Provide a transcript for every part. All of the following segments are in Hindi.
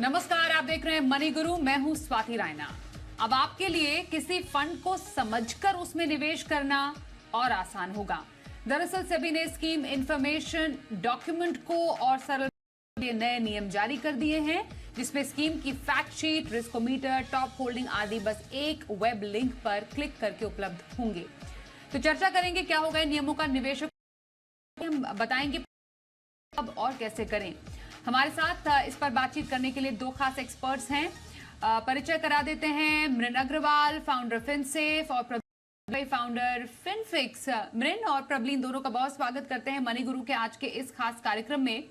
नमस्कार, आप देख रहे हैं मनी गुरु। मैं हूं स्वाति रायना। अब आपके लिए किसी फंड को समझकर उसमें निवेश करना और आसान होगा। दरअसल सेबी ने स्कीम इंफॉर्मेशन डॉक्यूमेंट को और सरल नए नियम जारी कर दिए हैं, जिसमें स्कीम की fact sheet, riskometer, top holding आदि बस एक वेब लिंक पर क्लिक करके उपलब्ध होंगे। तो चर्चा करेंगे क्या होगा इन नियमों का, निवेशक हम बताएंगे अब और कैसे करें। हमारे साथ इस पर बातचीत करने के लिए दो खास एक्सपर्ट्स हैं। परिचय करा देते हैं। मृन अग्रवाल, फाउंडर फिनसेफ, और फाउंडर फिनफिक्स। मृन और प्रबलीन दोनों का बहुत स्वागत करते हैं मनी गुरु के आज के इस खास कार्यक्रम में।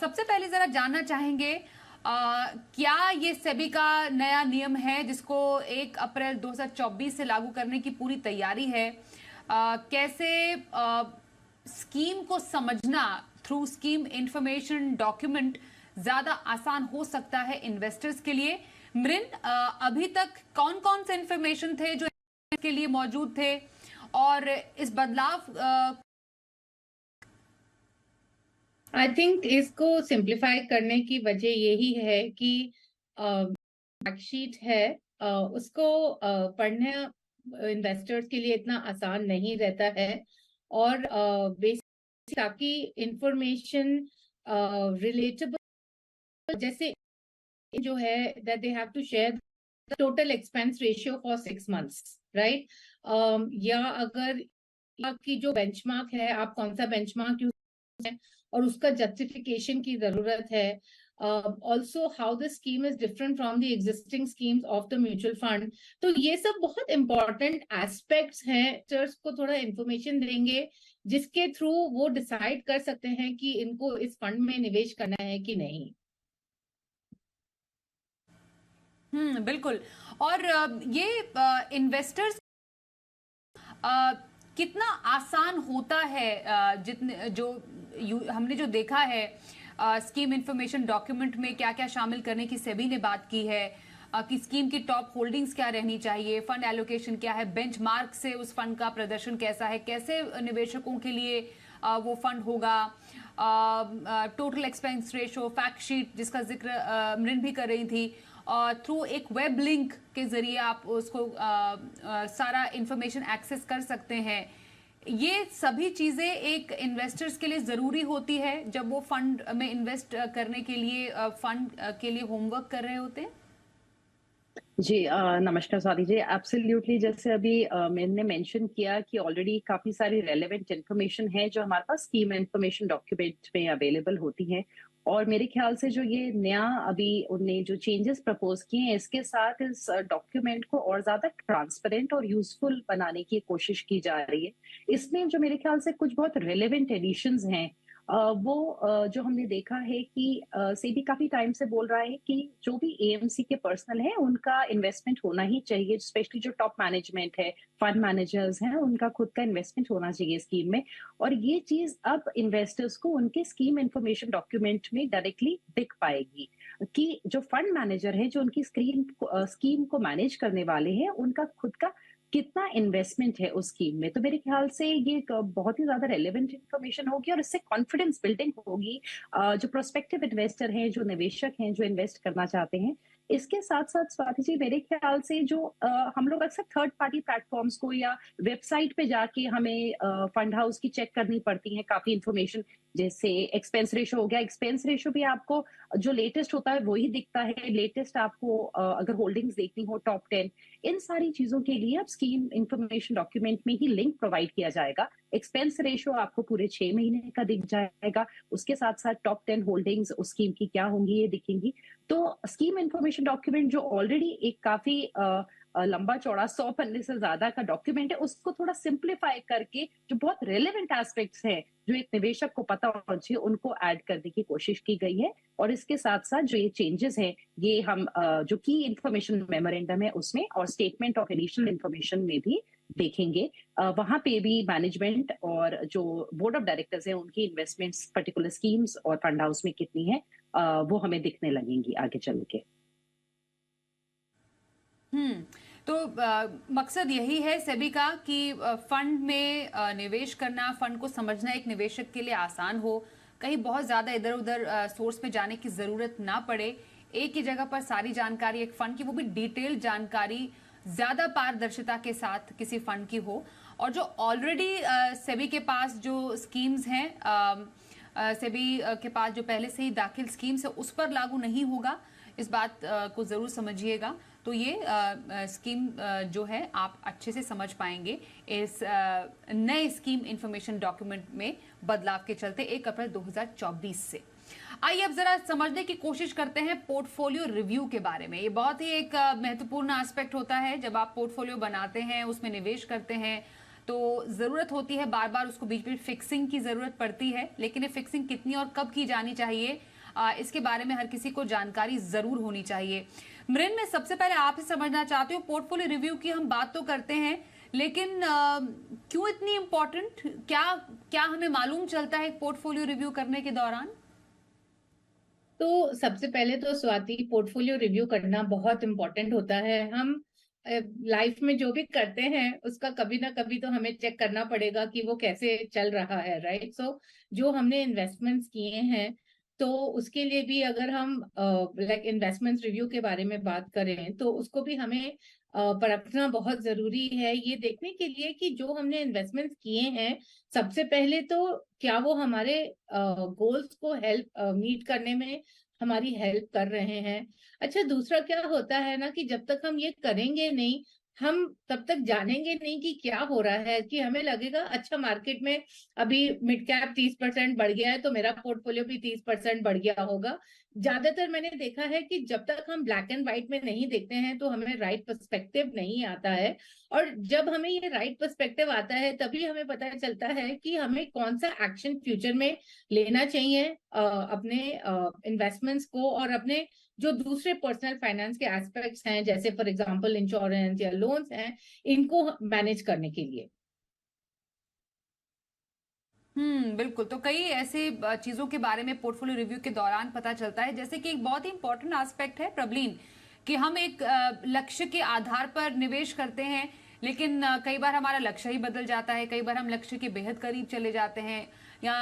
सबसे पहले जरा जानना चाहेंगे, क्या ये सेबी का नया नियम है जिसको 1 अप्रैल 2024 से लागू करने की पूरी तैयारी है? कैसे स्कीम को समझना थ्रू स्कीम इंफॉर्मेशन डॉक्यूमेंट ज्यादा आसान हो सकता है इन्वेस्टर्स के लिए? मृन, अभी तक कौन कौन से इंफॉर्मेशन थे जो के लिए मौजूद थे और इस बदलाव आई थिंक इसको सिंप्लीफाई करने की वजह यही है कि फैक्ट है, उसको पढ़ने इन्वेस्टर्स के लिए इतना आसान नहीं रहता है। और ताकि इंफॉर्मेशन रिलेटेबल, जैसे जो है that they have to share total expense ratio for 6 months, right? या अगर आपकी जो बेंचमार्क है, आप कौन सा बेंचमार्क यूज है और उसका जस्टिफिकेशन की जरूरत है। Also how the scheme is different from the existing schemes of the mutual fund. तो ये सब बहुत इंपॉर्टेंट एस्पेक्ट्स हैं। टीचर्स को थोड़ा इंफॉर्मेशन देंगे जिसके थ्रू वो डिसाइड कर सकते हैं कि इनको इस फंड में निवेश करना है कि नहीं। बिल्कुल। और ये इन्वेस्टर्स कितना आसान होता है, जितने जो हमने जो देखा है स्कीम इंफॉर्मेशन डॉक्यूमेंट में क्या क्या शामिल करने की सेबी ने बात की है कि स्कीम की टॉप होल्डिंग्स क्या रहनी चाहिए, फंड एलोकेशन क्या है, बेंचमार्क से उस फंड का प्रदर्शन कैसा है, कैसे निवेशकों के लिए वो फंड होगा, total expense ratio, fact sheet जिसका जिक्र मृन भी कर रही थी, थ्रू एक वेब लिंक के जरिए आप उसको सारा इंफॉर्मेशन एक्सेस कर सकते हैं। ये सभी चीजें एक इन्वेस्टर्स के लिए जरूरी होती है जब वो फंड में इन्वेस्ट करने के लिए फंड के लिए होमवर्क कर रहे होते हैं। जी, नमस्कार स्वाति जी। एब्सोल्युटली, जैसे अभी मैंने मेंशन किया कि ऑलरेडी काफी सारी रेलेवेंट इन्फॉर्मेशन है जो हमारे पास स्कीम इन्फॉर्मेशन डॉक्यूमेंट में अवेलेबल होती है। और मेरे ख्याल से जो ये नया अभी उनने जो चेंजेस प्रपोज किए हैं, इसके साथ इस डॉक्यूमेंट को और ज्यादा ट्रांसपेरेंट और यूजफुल बनाने की कोशिश की जा रही है। इसमें जो मेरे ख्याल से कुछ बहुत रेलेवेंट एडिशंस हैं, जो हमने देखा है कि सेबी काफी टाइम से बोल रहा है कि जो भी एएमसी के पर्सनल है उनका इन्वेस्टमेंट होना ही चाहिए, स्पेशली जो टॉप मैनेजमेंट है, फंड मैनेजर्स हैं, उनका खुद का इन्वेस्टमेंट होना चाहिए स्कीम में। और ये चीज अब इन्वेस्टर्स को उनके स्कीम इंफॉर्मेशन डॉक्यूमेंट में डायरेक्टली दिख पाएगी कि जो फंड मैनेजर है, जो उनकी स्कीम को मैनेज करने वाले हैं, उनका खुद का कितना इन्वेस्टमेंट है उस स्कीम में। तो मेरे ख्याल से ये एक बहुत ही ज्यादा रेलेवेंट इन्फॉर्मेशन होगी और इससे कॉन्फिडेंस बिल्डिंग होगी जो प्रोस्पेक्टिव इन्वेस्टर हैं, जो निवेशक हैं, जो इन्वेस्ट करना चाहते हैं। इसके साथ साथ स्वाति जी, मेरे ख्याल से जो हम लोग अक्सर थर्ड पार्टी प्लेटफॉर्म्स को या वेबसाइट पे जाके हमें फंड हाउस की चेक करनी पड़ती है काफी इंफॉर्मेशन, जैसे एक्सपेंस रेशो हो गया। एक्सपेंस रेशो भी आपको जो लेटेस्ट होता है वही दिखता है। लेटेस्ट आपको अगर होल्डिंग्स देखनी हो टॉप 10, इन सारी चीजों के लिए अब स्कीम इंफॉर्मेशन डॉक्यूमेंट में ही लिंक प्रोवाइड किया जाएगा। एक्सपेंस रेशो आपको पूरे 6 महीने का दिख जाएगा। उसके साथ साथ टॉप 10 होल्डिंग्स उस स्कीम की क्या होंगी ये दिखेंगी। तो स्कीम इंफॉर्मेशन डॉक्यूमेंट जो ऑलरेडी एक काफी लंबा चौड़ा 100 पन्ने से ज्यादा का डॉक्यूमेंट है, उसको थोड़ा सिंप्लीफाई करके जो बहुत रेलेवेंट एस्पेक्ट्स हैं जो एक निवेशक को पता होना चाहिए, उनको ऐड करने की कोशिश की गई है। और इसके साथ साथ जो ये चेंजेस हैं, ये हम जो की इंफॉर्मेशन मेमोरेंडम है उसमें और स्टेटमेंट ऑफ एडिशनल इंफॉर्मेशन में भी देखेंगे। वहां पे भी मैनेजमेंट और जो बोर्ड ऑफ डायरेक्टर्स हैं उनकी इन्वेस्टमेंट्स पर्टिकुलर स्कीम्स और फंड हाउस में कितनी है, वो हमें दिखने लगेंगी आगे चल के। तो मकसद यही है सेबी का कि फंड में निवेश करना, फंड को समझना एक निवेशक के लिए आसान हो, कहीं बहुत ज्यादा इधर उधर सोर्स पे जाने की जरूरत ना पड़े। एक ही जगह पर सारी जानकारी एक फंड की, वो भी डिटेल्ड जानकारी, ज्यादा पारदर्शिता के साथ किसी फंड की हो, और जो ऑलरेडी सेबी के पास जो स्कीम्स हैं, सेबी के पास जो पहले से ही दाखिल स्कीम्स है उस पर लागू नहीं होगा। इस बात को जरूर समझिएगा। तो ये स्कीम जो है आप अच्छे से समझ पाएंगे इस नए स्कीम इंफॉर्मेशन डॉक्यूमेंट में बदलाव के चलते 1 अप्रैल 2024 से। आइए अब जरा समझने की कोशिश करते हैं पोर्टफोलियो रिव्यू के बारे में। ये बहुत ही एक महत्वपूर्ण एस्पेक्ट होता है। जब आप पोर्टफोलियो बनाते हैं, उसमें निवेश करते हैं, तो जरूरत होती है बार बार उसको बीच बीच फिक्सिंग की जरूरत पड़ती है। लेकिन ये फिक्सिंग कितनी और कब की जानी चाहिए, इसके बारे में हर किसी को जानकारी जरूर होनी चाहिए। मृन, मैं सबसे पहले आपसे समझना चाहती हूँ, पोर्टफोलियो रिव्यू की हम बात तो करते हैं, लेकिन क्यों इतनी इंपॉर्टेंट, क्या क्या हमें मालूम चलता है पोर्टफोलियो रिव्यू करने के दौरान? तो सबसे पहले तो स्वाति, पोर्टफोलियो रिव्यू करना बहुत इंपॉर्टेंट होता है। हम लाइफ में जो भी करते हैं उसका कभी ना कभी तो हमें चेक करना पड़ेगा कि वो कैसे चल रहा है, राइट। सो जो हमने इन्वेस्टमेंट्स किए हैं, तो उसके लिए भी अगर हम लाइक इन्वेस्टमेंट्स रिव्यू के बारे में बात करें, तो उसको भी हमें परखना बहुत जरूरी है, ये देखने के लिए कि जो हमने इन्वेस्टमेंट्स किए हैं, सबसे पहले तो क्या वो हमारे गोल्स को हेल्प मीट करने में हमारी हेल्प कर रहे हैं। अच्छा, दूसरा क्या होता है ना कि जब तक हम ये करेंगे नहीं, हम तब तक जानेंगे नहीं कि क्या हो रहा है। कि हमें लगेगा अच्छा मार्केट में अभी मिड कैप 30% बढ़ गया है, तो मेरा पोर्टफोलियो भी 30% बढ़ गया होगा। ज्यादातर मैंने देखा है कि जब तक हम ब्लैक एंड व्हाइट में नहीं देखते हैं, तो हमें राइट पर्सपेक्टिव नहीं आता है। और जब हमें ये राइट पर्सपेक्टिव आता है, तभी हमें पता चलता है कि हमें कौन सा एक्शन फ्यूचर में लेना चाहिए अपने इन्वेस्टमेंट्स को, और अपने जो दूसरे पर्सनल फाइनेंस के एस्पेक्ट्स हैं, जैसे फॉर एग्जांपल इंश्योरेंस या लोन्स हैं, इनको मैनेज करने के लिए। बिल्कुल। तो कई ऐसे चीजों के बारे में पोर्टफोलियो रिव्यू के दौरान पता चलता है, जैसे कि एक बहुत ही इंपॉर्टेंट एस्पेक्ट है प्रबलीन, कि हम एक लक्ष्य के आधार पर निवेश करते हैं, लेकिन कई बार हमारा लक्ष्य ही बदल जाता है, कई बार हम लक्ष्य के बेहद करीब चले जाते हैं, या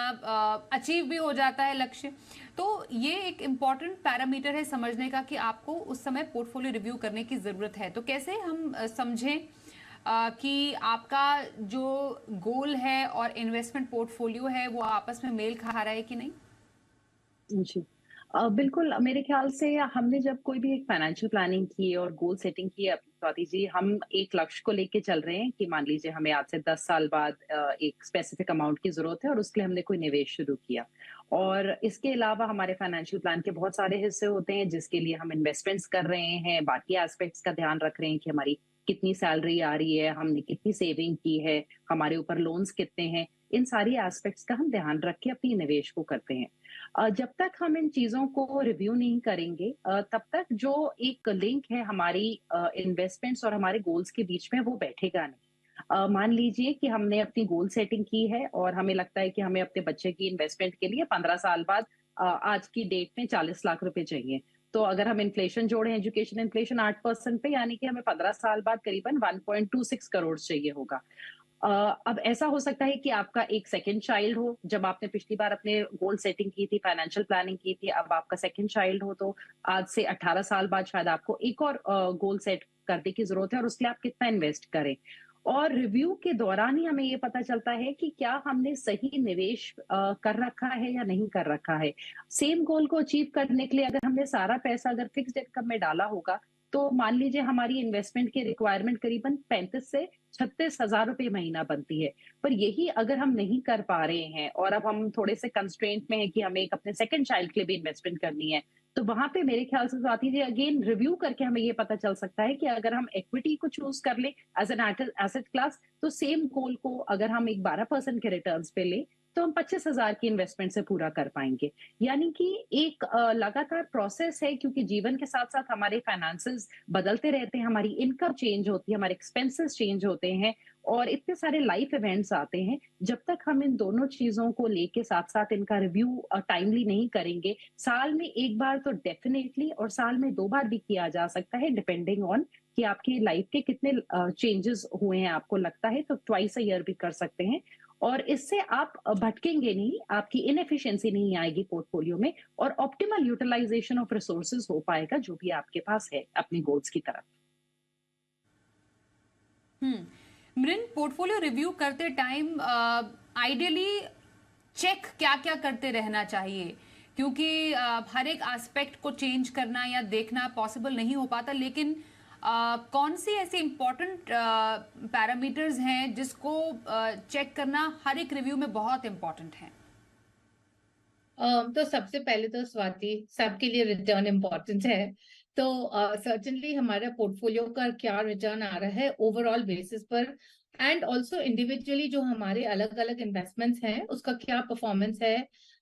अचीव भी हो जाता है लक्ष्य। तो ये एक इम्पॉर्टेंट पैरामीटर है समझने का कि आपको उस समय पोर्टफोलियो रिव्यू करने की जरूरत है। तो कैसे हम समझें कि आपका जो गोल है और इन्वेस्टमेंट पोर्टफोलियो है वो आपस में मेल खा रहा है कि नहीं? जी। बिल्कुल, मेरे ख्याल से हमने जब कोई भी एक फाइनेंशियल प्लानिंग की और गोल सेटिंग की है, स्वाति जी, हम एक लक्ष्य को लेके चल रहे हैं कि मान लीजिए हमें आज से 10 साल बाद एक स्पेसिफिक अमाउंट की ज़रूरत है और उसके लिए हमने कोई निवेश शुरू किया। और इसके अलावा हमारे फाइनेंशियल प्लान के बहुत सारे हिस्से होते हैं जिसके लिए हम इन्वेस्टमेंट्स कर रहे हैं, बाकी एस्पेक्ट्स का ध्यान रख रहे हैं कि हमारी कितनी सैलरी आ रही है, हमने कितनी सेविंग की है, हमारे ऊपर लोन्स कितने हैं। इन सारी एस्पेक्ट्स का हम ध्यान रख के अपनी निवेश को करते हैं। जब तक हम इन चीज़ों को रिव्यू नहीं करेंगे, तब तक जो एक लिंक है हमारी इन्वेस्टमेंट्स और हमारे गोल्स के बीच में, वो बैठेगा नहीं। मान लीजिए कि हमने अपनी गोल सेटिंग की है और हमें लगता है कि हमें अपने बच्चे की इन्वेस्टमेंट के लिए 15 साल बाद आज की डेट में 40 लाख रुपए चाहिए। तो अगर हम इन्फ्लेशन जोड़ें, एजुकेशन इन्फ्लेशन 8% पे, यानी कि हमें 15 साल बाद करीबन 1.26 करोड़ चाहिए होगा। अब ऐसा हो सकता है कि आपका एक सेकंड चाइल्ड हो, जब आपने पिछली बार अपने गोल सेटिंग की थी, फाइनेंशियल प्लानिंग की थी, अब आपका सेकंड चाइल्ड हो, तो आज से 18 साल बाद शायद आपको एक और गोल सेट करने की जरूरत है और उसके लिए आप कितना इन्वेस्ट करें। और रिव्यू के दौरान ही हमें ये पता चलता है कि क्या हमने सही निवेश कर रखा है या नहीं कर रखा है। सेम गोल को अचीव करने के लिए अगर हमने सारा पैसा अगर फिक्स्ड इनकम में डाला होगा, तो मान लीजिए हमारी इन्वेस्टमेंट की रिक्वायरमेंट करीबन 35 से 36 हजार रुपए महीना बनती है। पर यही अगर हम नहीं कर पा रहे हैं और अब हम थोड़े से कंस्ट्रेंट में है कि हमें एक अपने सेकंड चाइल्ड के लिए भी इन्वेस्टमेंट करनी है, तो वहां पे मेरे ख्याल से स्वाति जी, अगेन रिव्यू करके हमें ये पता चल सकता है कि अगर हम इक्विटी को चूज कर ले एज एन एसेट क्लास, तो सेम गोल को अगर हम एक 12% के रिटर्न्स पे ले, तो हम 25,000 की इन्वेस्टमेंट से पूरा कर पाएंगे। यानी कि एक लगातार प्रोसेस है, क्योंकि जीवन के साथ साथ हमारे फाइनेंसेस बदलते रहते हैं, हमारी इनकम चेंज होती है, हमारे एक्सपेंसेस चेंज होते हैं और इतने सारे लाइफ इवेंट्स आते हैं। जब तक हम इन दोनों चीजों को लेके साथ साथ इनका रिव्यू टाइमली नहीं करेंगे, साल में एक बार तो डेफिनेटली और साल में 2 बार भी किया जा सकता है, डिपेंडिंग ऑन कि आपकी लाइफ के कितने चेंजेस हुए हैं, आपको लगता है तो ट्वाइस अ ईयर भी कर सकते हैं। और इससे आप भटकेंगे नहीं, आपकी इनएफिशिएंसी नहीं आएगी पोर्टफोलियो में और ऑप्टिमल यूटिलाइजेशन ऑफ रिसोर्सेज हो पाएगा जो भी आपके पास है अपने गोल्स की तरफ। मृन, पोर्टफोलियो रिव्यू करते टाइम आइडियली चेक क्या क्या करते रहना चाहिए? क्योंकि हर एक एस्पेक्ट को चेंज करना या देखना पॉसिबल नहीं हो पाता, लेकिन कौन सी ऐसी इंपॉर्टेंट पैरामीटर्स हैं जिसको चेक करना हर एक रिव्यू में बहुत इंपॉर्टेंट है? तो सबसे पहले तो स्वाति, सबके लिए रिटर्न इम्पोर्टेंट है। तो सर्टेनली हमारा पोर्टफोलियो का क्या रिटर्न आ रहा है ओवरऑल बेसिस पर, एंड ऑल्सो इंडिविजुअली जो हमारे अलग अलग इन्वेस्टमेंट्स हैं उसका क्या परफॉर्मेंस है,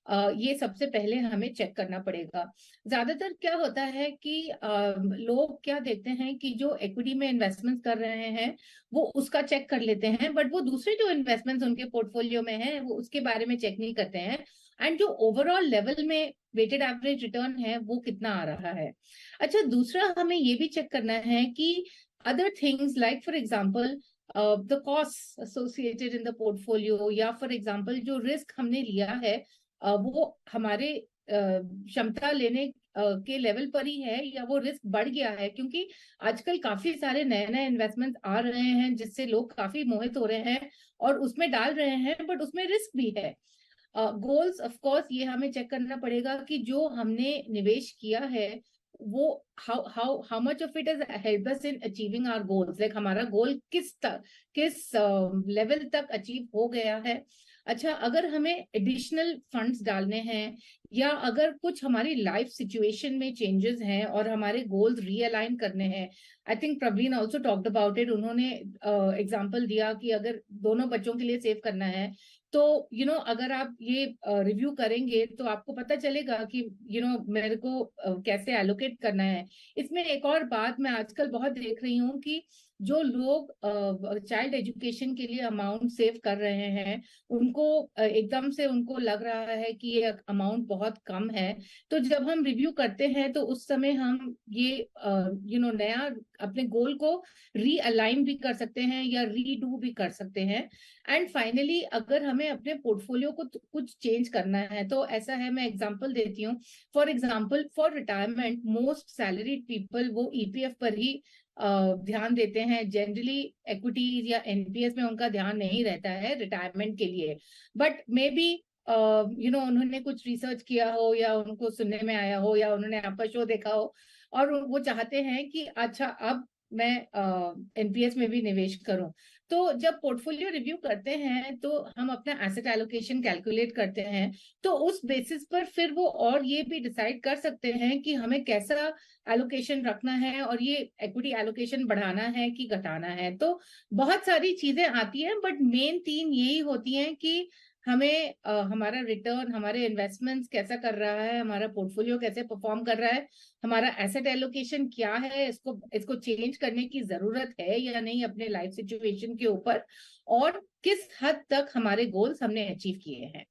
ये सबसे पहले हमें चेक करना पड़ेगा। ज्यादातर क्या होता है कि लोग क्या देखते हैं कि जो इक्विटी में इन्वेस्टमेंट कर रहे हैं वो उसका चेक कर लेते हैं, बट वो दूसरे जो इन्वेस्टमेंट्स उनके पोर्टफोलियो में है वो उसके बारे में चेक नहीं करते हैं, एंड जो ओवरऑल लेवल में वेटेड एवरेज रिटर्न है वो कितना आ रहा है। अच्छा, दूसरा हमें ये भी चेक करना है कि other things like for example the cost associated in the portfolio, या फॉर एग्जांपल जो रिस्क हमने लिया है वो हमारे क्षमता लेने के लेवल पर ही है या वो रिस्क बढ़ गया है, क्योंकि आजकल काफी सारे नए नए इन्वेस्टमेंट आ रहे हैं जिससे लोग काफी मोहित हो रहे हैं और उसमें डाल रहे हैं, बट उसमें रिस्क भी है। गोल्स ऑफ कोर्स ये हमें चेक करना पड़ेगा कि जो हमने निवेश किया है वो how much of it is help us in achieving our goals, like हमारा गोल किस लेवल तक अचीव हो गया है। अच्छा, अगर हमें एडिशनल फंड्स डालने हैं या अगर कुछ हमारी लाइफ सिचुएशन में चेंजेस हैं और हमारे गोल्स रीअलाइन करने हैं, I think Praveen also talked about it, उन्होंने एग्जांपल दिया कि अगर दोनों बच्चों के लिए सेव करना है तो अगर आप ये रिव्यू करेंगे तो आपको पता चलेगा कि मेरे को कैसे एलोकेट करना है। इसमें एक और बात मैं आजकल बहुत देख रही हूँ कि जो लोग चाइल्ड एजुकेशन के लिए अमाउंट सेव कर रहे हैं उनको एकदम से उनको लग रहा है कि ये अमाउंट बहुत कम है, तो जब हम रिव्यू करते हैं तो उस समय हम ये नया अपने गोल को रीअलाइन भी कर सकते हैं या रीडू भी कर सकते हैं। एंड फाइनली अगर हमें अपने पोर्टफोलियो को कुछ चेंज करना है तो ऐसा है, मैं एग्जांपल देती हूँ। For example for retirement most salaried people वो ईपीएफ पर ही ध्यान देते हैं, जनरली इक्विटीज या एनपीएस में उनका ध्यान नहीं रहता है रिटायरमेंट के लिए। बट मे बी उन्होंने कुछ रिसर्च किया हो या उनको सुनने में आया हो या उन्होंने आपका शो देखा हो और वो चाहते हैं कि अच्छा अब मैं एनपीएस में भी निवेश करूं। तो जब पोर्टफोलियो रिव्यू करते हैं तो हम अपना एसेट एलोकेशन कैलकुलेट करते हैं, तो उस बेसिस पर फिर वो और ये भी डिसाइड कर सकते हैं कि हमें कैसा एलोकेशन रखना है और ये इक्विटी एलोकेशन बढ़ाना है कि घटाना है। तो बहुत सारी चीजें आती हैं, बट मेन तीन यही होती हैं कि हमें हमारा रिटर्न, हमारे इन्वेस्टमेंट्स कैसा कर रहा है, हमारा पोर्टफोलियो कैसे परफॉर्म कर रहा है, हमारा एसेट एलोकेशन क्या है, इसको चेंज करने की जरूरत है या नहीं अपने लाइफ सिचुएशन के ऊपर, और किस हद तक हमारे गोल्स हमने अचीव किए हैं।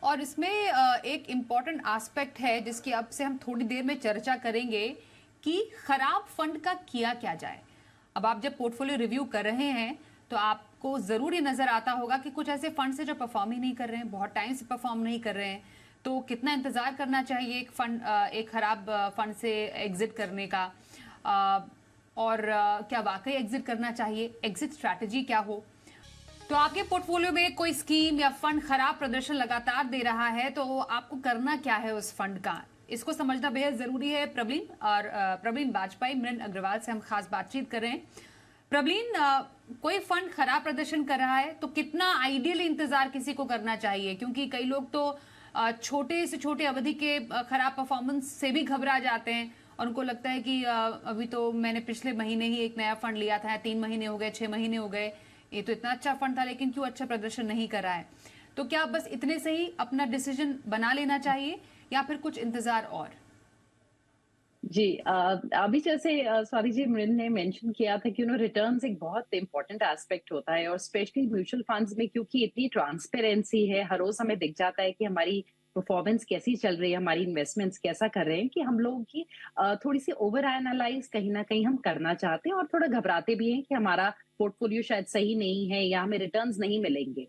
और इसमें एक इम्पॉर्टेंट एस्पेक्ट है जिसकी अब से हम थोड़ी देर में चर्चा करेंगे कि खराब फंड का किया क्या जाए। अब आप जब पोर्टफोलियो रिव्यू कर रहे हैं तो आपको जरूर ये नजर आता होगा कि कुछ ऐसे फंड है जो परफॉर्म ही नहीं कर रहे हैं, बहुत टाइम से परफॉर्म नहीं कर रहे हैं। तो कितना इंतजार करना चाहिए एक खराब फंड से एग्जिट करने का, और क्या वाकई एग्जिट करना चाहिए, एग्जिट स्ट्रैटेजी क्या हो। तो आपके पोर्टफोलियो में कोई स्कीम या फंड खराब प्रदर्शन लगातार दे रहा है तो आपको करना क्या है उस फंड का, इसको समझना बेहद जरूरी है। प्रवीण वाजपेयी, मृन अग्रवाल से हम खास बातचीत कर रहे हैं। प्रवीण, कोई फंड खराब प्रदर्शन कर रहा है तो कितना आइडियल इंतजार किसी को करना चाहिए, क्योंकि कई लोग तो छोटे से छोटे अवधि के खराब परफॉर्मेंस से भी घबरा जाते हैं और उनको लगता है कि अभी तो मैंने पिछले महीने ही एक नया फंड लिया था, 3 महीने हो गए, 6 महीने हो गए, ये तो इतना अच्छा फंड था लेकिन क्यों अच्छा प्रदर्शन नहीं कर रहा है। तो क्या बस इतने से ही अपना डिसीजन बना लेना चाहिए या फिर कुछ इंतजार और? जी, अभी जैसे सॉरी जी, मृन ने मेंशन किया था कि रिटर्न्स एक बहुत इंपॉर्टेंट एस्पेक्ट होता है और स्पेशली म्यूचुअल फंड्स में, क्योंकि इतनी ट्रांसपेरेंसी है, हर रोज हमें दिख जाता है कि हमारी परफॉर्मेंस कैसी चल रही है, हमारी इन्वेस्टमेंट्स कैसा कर रहे हैं, कि हम लोगों की थोड़ी सी ओवर एनालाइज कहीं ना कहीं हम करना चाहते हैं और थोड़ा घबराते भी हैं कि हमारा पोर्टफोलियो शायद सही नहीं है या हमें रिटर्न्स नहीं मिलेंगे।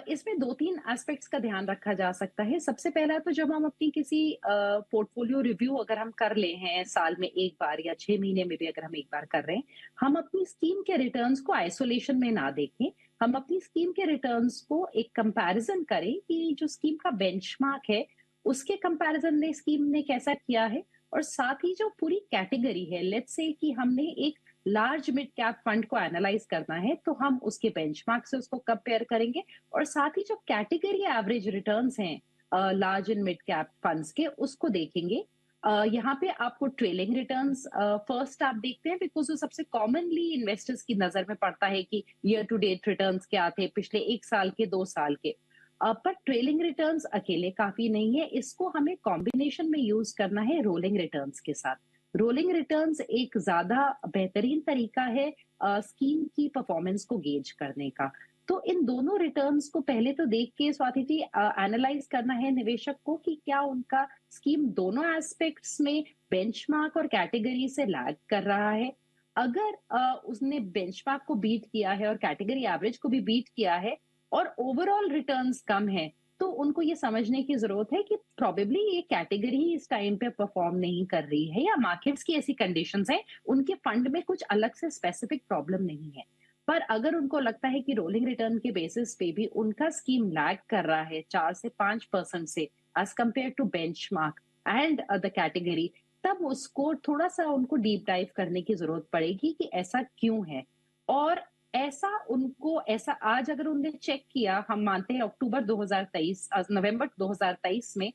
इसमें 2-3 एस्पेक्ट्स का ध्यान रखा जा सकता है। सबसे पहला तो जब हम अपनी किसी पोर्टफोलियो रिव्यू अगर हम कर ले हैं साल में 1 बार या 6 महीने में भी अगर हम 1 बार कर रहे हैं, हम अपनी स्कीम के रिटर्न्स को आइसोलेशन में ना देखें। हम अपनी स्कीम के रिटर्न्स को एक कंपैरिजन करें कि जो स्कीम का बेंचमार्क है, उसके कंपैरिजन में स्कीम ने कैसा किया है, और साथ ही जो पूरी कैटेगरी है, लेट्स से कि हमने एक लार्ज मिड कैप फंड को एनालाइज करना है, तो हम उसके बेंचमार्क से उसको कंपेयर करेंगे, और साथ ही जो कैटेगरी एवरेज रिटर्न्स हैं large and mid cap funds के, उसको देखेंगे। यहाँ पे आपको ट्रेलिंग रिटर्न्स फर्स्ट आप देखते हैं, बिकॉज वो सबसे कॉमनली इन्वेस्टर्स की नजर में पड़ता है कि ईयर टू डेट रिटर्न्स क्या थे, पिछले 1 साल के, 2 साल के। पर ट्रेलिंग रिटर्न्स अकेले काफी नहीं है, इसको हमें कॉम्बिनेशन में यूज करना है रोलिंग रिटर्न्स के साथ। रोलिंग रिटर्न्स एक ज्यादा बेहतरीन तरीका है स्कीम की परफॉर्मेंस को गेज करने का। तो इन दोनों रिटर्न्स को पहले तो देख के स्वाति जी एनालाइज करना है निवेशक को कि क्या उनका स्कीम दोनों एस्पेक्ट्स में बेंचमार्क और कैटेगरी से लैग कर रहा है। अगर उसने बेंचमार्क को बीट किया है और कैटेगरी एवरेज को भी बीट किया है और ओवरऑल रिटर्न्स कम है, तो उनको ये समझने की जरूरत है कि प्रोबेबली ये कैटेगरी ही इस टाइम पे परफॉर्म नहीं कर रही है, या मार्केट्स की ऐसी कंडीशंस हैं, उनके फंड में कुछ अलग से स्पेसिफिक प्रॉब्लम नहीं है। पर अगर उनको लगता है कि रोलिंग रिटर्न के बेसिस पे भी उनका स्कीम लैग कर रहा है 4 से 5% से as compare to benchmark and the category, तब उसको थोड़ा सा उनको डीप डाइव करने की जरूरत पड़ेगी कि ऐसा क्यों है। और ऐसा आज अगर उन्होंने चेक किया, हम मानते हैं अक्टूबर 2023 नवंबर 2023 में,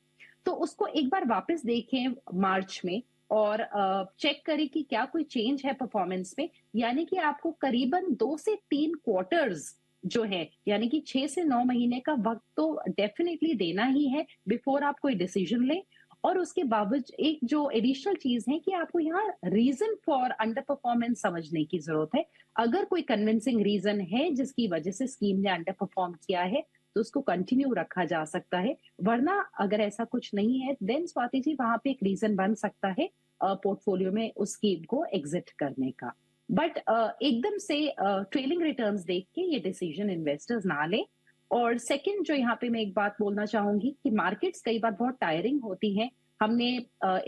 तो उसको एक बार वापस देखें मार्च में और चेक करें कि क्या कोई चेंज है परफॉर्मेंस में। यानी कि आपको करीबन 2 से 3 क्वार्टर्स जो है, यानी कि 6 से 9 महीने का वक्त तो डेफिनेटली देना ही है बिफोर आप कोई डिसीजन लें। और उसके बावजूद एक जो एडिशनल चीज है कि आपको यहाँ रीजन फॉर अंडर परफॉर्मेंस समझने की जरूरत है। अगर कोई कन्विंसिंग रीजन है जिसकी वजह से स्कीम ने अंडर परफॉर्म किया है, तो उसको कंटिन्यू रखा जा सकता है। वरना अगर ऐसा कुछ नहीं है, देन स्वाति जी वहां पे एक रीजन बन सकता है पोर्टफोलियो में उस स्कीम को एग्जिट करने का। बट एकदम से ट्रेलिंग रिटर्न्स देख के ये डिसीजन इन्वेस्टर्स ना लें। और सेकंड जो यहाँ पे मैं एक बात बोलना चाहूंगी कि मार्केट्स कई बार बहुत टायरिंग होती हैं। हमने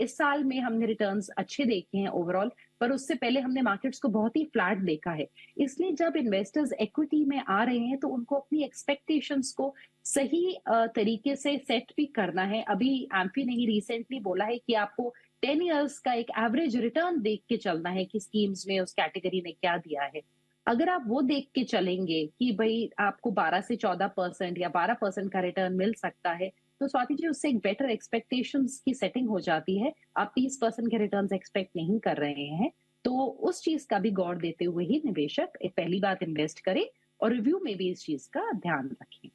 इस साल में हमने रिटर्न्स अच्छे देखे हैं ओवरऑल, पर उससे पहले हमने मार्केट्स को बहुत ही फ्लैट देखा है। इसलिए जब इन्वेस्टर्स इक्विटी में आ रहे हैं, तो उनको अपनी एक्सपेक्टेशंस को सही तरीके से सेट भी करना है। अभी एम्फी ने ही रिसेंटली बोला है कि आपको 10 इयर्स का एक एवरेज रिटर्न देख के चलना है कि स्कीम्स में उस कैटेगरी ने क्या दिया है। अगर आप वो देख के चलेंगे कि भाई आपको 12 से 14% या 12% का रिटर्न मिल सकता है, तो स्वाति जी उससे एक बेटर एक्सपेक्टेशंस की सेटिंग हो जाती है। आप 30% के रिटर्न्स एक्सपेक्ट नहीं कर रहे हैं, तो उस चीज का भी गौर देते हुए ही निवेशक एक पहली बात इन्वेस्ट करे और रिव्यू में भी इस चीज का ध्यान रखें।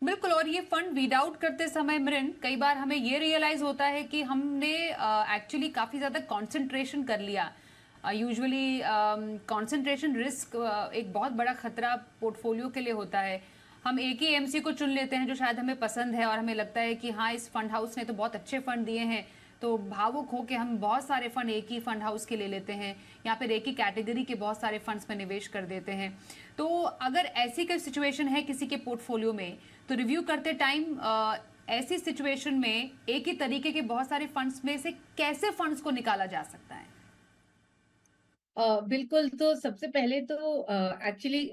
बिल्कुल। और ये फंड वीड आउट करते समय मृन, कई बार हमें ये रियलाइज होता है कि हमने एक्चुअली काफी ज्यादा कंसंट्रेशन कर लिया। यूजुअली कंसंट्रेशन रिस्क एक बहुत बड़ा खतरा पोर्टफोलियो के लिए होता है। हम एक ही एमसी को चुन लेते हैं जो शायद हमें पसंद है, और हमें लगता है कि हाँ, इस फंड हाउस ने तो बहुत अच्छे फंड दिए हैं, तो भावुक हो के हम बहुत सारे फंड एक ही फंड हाउस के ले लेते हैं, या फिर एक ही कैटेगरी के बहुत सारे फंड्स में निवेश कर देते हैं। तो अगर ऐसी कोई सिचुएशन है किसी के पोर्टफोलियो में, तो रिव्यू करते टाइम ऐसी सिचुएशन में एक ही तरीके के बहुत सारे फंड्स में से कैसे फंड्स को निकाला जा सकता है? बिल्कुल। तो सबसे पहले तो एक्चुअली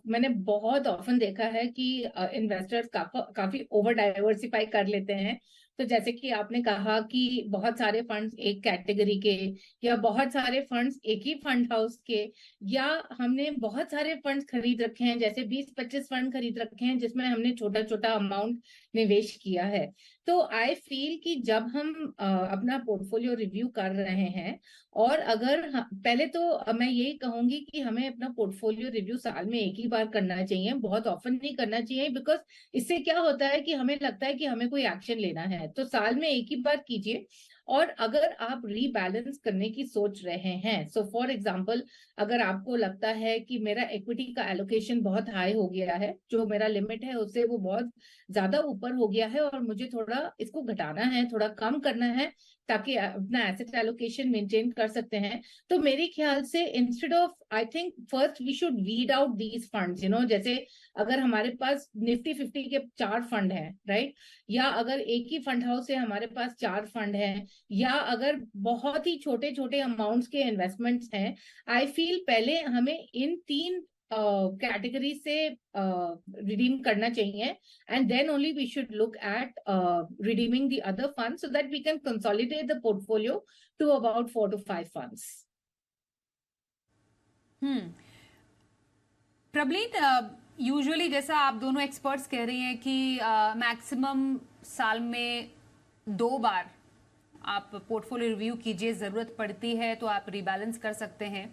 मैंने बहुत ऑफन देखा है कि इन्वेस्टर्स काफी ओवर डाइवर्सिफाई कर लेते हैं। तो जैसे कि आपने कहा कि बहुत सारे फंड्स एक कैटेगरी के, या बहुत सारे फंड्स एक ही फंड हाउस के, या हमने बहुत सारे फंड्स खरीद रखे हैं, जैसे 20-25 फंड खरीद रखे हैं जिसमें हमने छोटा छोटा अमाउंट निवेश किया है। तो आई फील कि जब हम अपना पोर्टफोलियो रिव्यू कर रहे हैं, और अगर पहले तो मैं यही कहूंगी कि हमें अपना पोर्टफोलियो रिव्यू साल में एक ही बार करना चाहिए, बहुत ऑफन नहीं करना चाहिए। बिकॉज इससे क्या होता है कि हमें लगता है कि हमें कोई एक्शन लेना है, तो साल में एक ही बार कीजिए। और अगर आप रीबैलेंस करने की सोच रहे हैं, सो फॉर एग्जांपल अगर आपको लगता है कि मेरा इक्विटी का एलोकेशन बहुत हाई हो गया है, जो मेरा लिमिट है उससे वो बहुत ज्यादा ऊपर हो गया है और मुझे थोड़ा इसको घटाना है, थोड़ा कम करना है ताकि अपना एसेट एलोकेशन मेंटेन कर सकते हैं, तो मेरे ख्याल से instead of, I think first we should weed out these funds, जैसे अगर हमारे पास निफ्टी 50 के 4 फंड हैं, राइट, या अगर एक ही फंड हाउस से हमारे पास 4 फंड हैं, या अगर बहुत ही छोटे छोटे अमाउंट्स के इन्वेस्टमेंट्स हैं, आई फील पहले हमें इन 3 कैटेगरी से रिडीम करना चाहिए, and then only we should look at redeeming the other funds so that we can consolidate the portfolio to about 4 to 5 funds. Prableen, usually जैसा आप दोनों एक्सपर्ट्स कह रही हैं कि मैक्सिमम साल में 2 बार आप पोर्टफोलियो रिव्यू कीजिए, जरूरत पड़ती है तो आप रिबैलेंस कर सकते हैं,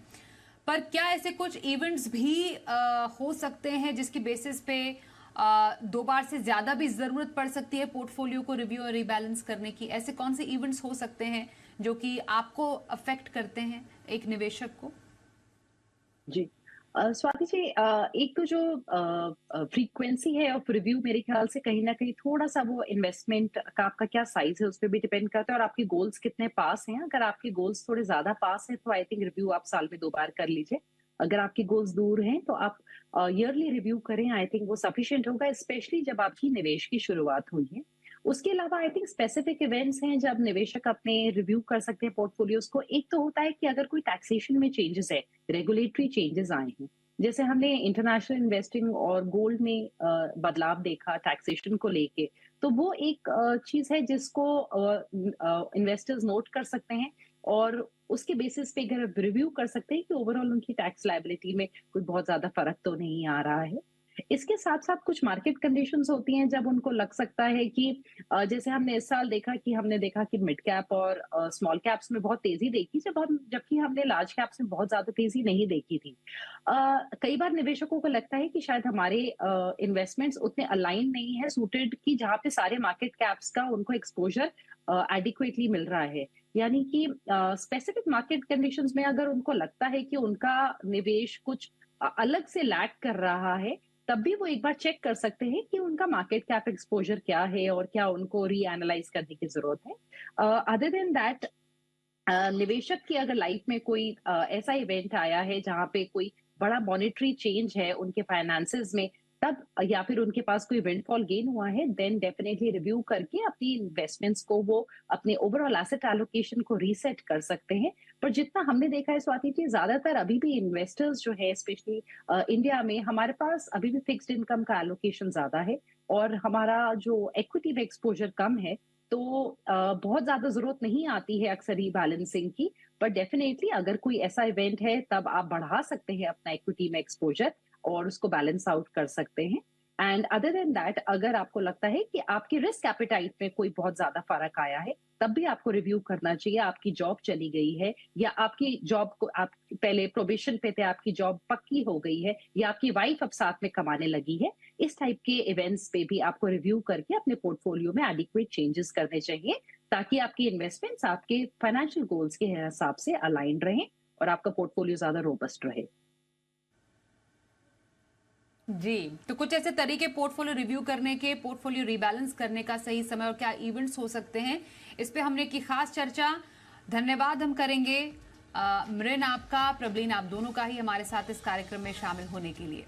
पर क्या ऐसे कुछ इवेंट्स भी हो सकते हैं जिसकी बेसिस पे 2 बार से ज्यादा भी जरूरत पड़ सकती है पोर्टफोलियो को रिव्यू और रिबैलेंस करने की? ऐसे कौन से इवेंट्स हो सकते हैं जो कि आपको अफेक्ट करते हैं एक निवेशक को? जी, स्वाति जी, एक तो जो फ्रीक्वेंसी है ऑफ रिव्यू, मेरे ख्याल से कहीं ना कहीं थोड़ा सा वो इन्वेस्टमेंट का आपका क्या साइज है उस पर भी डिपेंड करता है और आपके गोल्स कितने पास हैं। अगर आपके गोल्स थोड़े ज्यादा पास हैं तो आई थिंक रिव्यू आप साल में 2 बार कर लीजिए। अगर आपके गोल्स दूर हैं तो आप ईयरली रिव्यू करें, आई थिंक वो सफिशिएंट होगा, स्पेशली जब आपकी निवेश की शुरुआत हुई है। उसके अलावा आई थिंक स्पेसिफिक इवेंट्स हैं जब निवेशक अपने रिव्यू कर सकते हैं पोर्टफोलियोज को। एक तो होता है कि अगर कोई टैक्सेशन में चेंजेस है, रेगुलेटरी चेंजेस आए हैं, जैसे हमने इंटरनेशनल इन्वेस्टिंग और गोल्ड में बदलाव देखा टैक्सेशन को लेके, तो वो एक चीज है जिसको इन्वेस्टर्स नोट कर सकते हैं और उसके बेसिस पे अगर रिव्यू कर सकते हैं कि ओवरऑल उनकी टैक्स लायबिलिटी में कोई बहुत ज्यादा फर्क तो नहीं आ रहा है। इसके साथ साथ कुछ मार्केट कंडीशंस होती हैं जब उनको लग सकता है कि जैसे हमने इस साल देखा कि मिड कैप और स्मॉल कैप्स में बहुत तेजी देखी, जबकि हमने लार्ज कैप्स में बहुत ज्यादा तेजी नहीं देखी थी। कई बार निवेशकों को लगता है कि शायद हमारे इन्वेस्टमेंट्स उतने अलाइन नहीं है सूटेड कि जहाँ पे सारे मार्केट कैप्स का उनको एक्सपोजर एडिक्वेटली मिल रहा है। यानी कि स्पेसिफिक मार्केट कंडीशंस में अगर उनको लगता है कि उनका निवेश कुछ अलग से लैग कर रहा है, तब भी वो एक बार चेक कर सकते हैं कि उनका मार्केट कैप एक्सपोजर क्या है और क्या उनको रीएनालाइज करने की जरूरत है। अदर देन दैट, निवेशक की अगर लाइफ में कोई ऐसा इवेंट आया है जहां पे कोई बड़ा मॉनेटरी चेंज है उनके फाइनेंसेस में, तब या फिर उनके पास कोई विंडफॉल गेन हुआ है, देन डेफिनेटली रिव्यू करके अपनी इन्वेस्टमेंट्स को, वो अपने ओवरऑल एसेट एलोकेशन को रीसेट कर सकते हैं। पर जितना हमने देखा है स्वाति जी, ज्यादातर अभी भी इन्वेस्टर्स जो है, स्पेशली इंडिया में, हमारे पास अभी भी फिक्स्ड इनकम का एलोकेशन ज्यादा है और हमारा जो इक्विटी में एक्सपोजर कम है, तो बहुत ज्यादा जरूरत नहीं आती है अक्सर रीबैलेंसिंग की। पर डेफिनेटली अगर कोई ऐसा इवेंट है तब आप बढ़ा सकते हैं अपना इक्विटी में एक्सपोजर और उसको बैलेंस आउट कर सकते हैं। एंड अदर देन दैट, अगर आपको लगता है कि आपकी रिस्क एपेटाइट में कोई बहुत ज्यादा फर्क आया है, तब भी आपको रिव्यू करना चाहिए। आपकी जॉब चली गई है या आपकी जॉब को, आप पहले प्रोबेशन पे थे, आपकी जॉब पक्की हो गई है, या आपकी वाइफ अब साथ में कमाने लगी है, इस टाइप के इवेंट्स पे भी आपको रिव्यू करके अपने पोर्टफोलियो में एडिक्वेट चेंजेस करने चाहिए, ताकि आपकी इन्वेस्टमेंट्स आपके फाइनेंशियल गोल्स के हिसाब से अलाइन रहें और आपका पोर्टफोलियो ज्यादा रोबस्ट रहे। जी, तो कुछ ऐसे तरीके पोर्टफोलियो रिव्यू करने के, पोर्टफोलियो रिबैलेंस करने का सही समय और क्या इवेंट्स हो सकते हैं, इस पे हमने की खास चर्चा। धन्यवाद हम करेंगे मृन आपका, प्रबलीन आप दोनों का ही हमारे साथ इस कार्यक्रम में शामिल होने के लिए।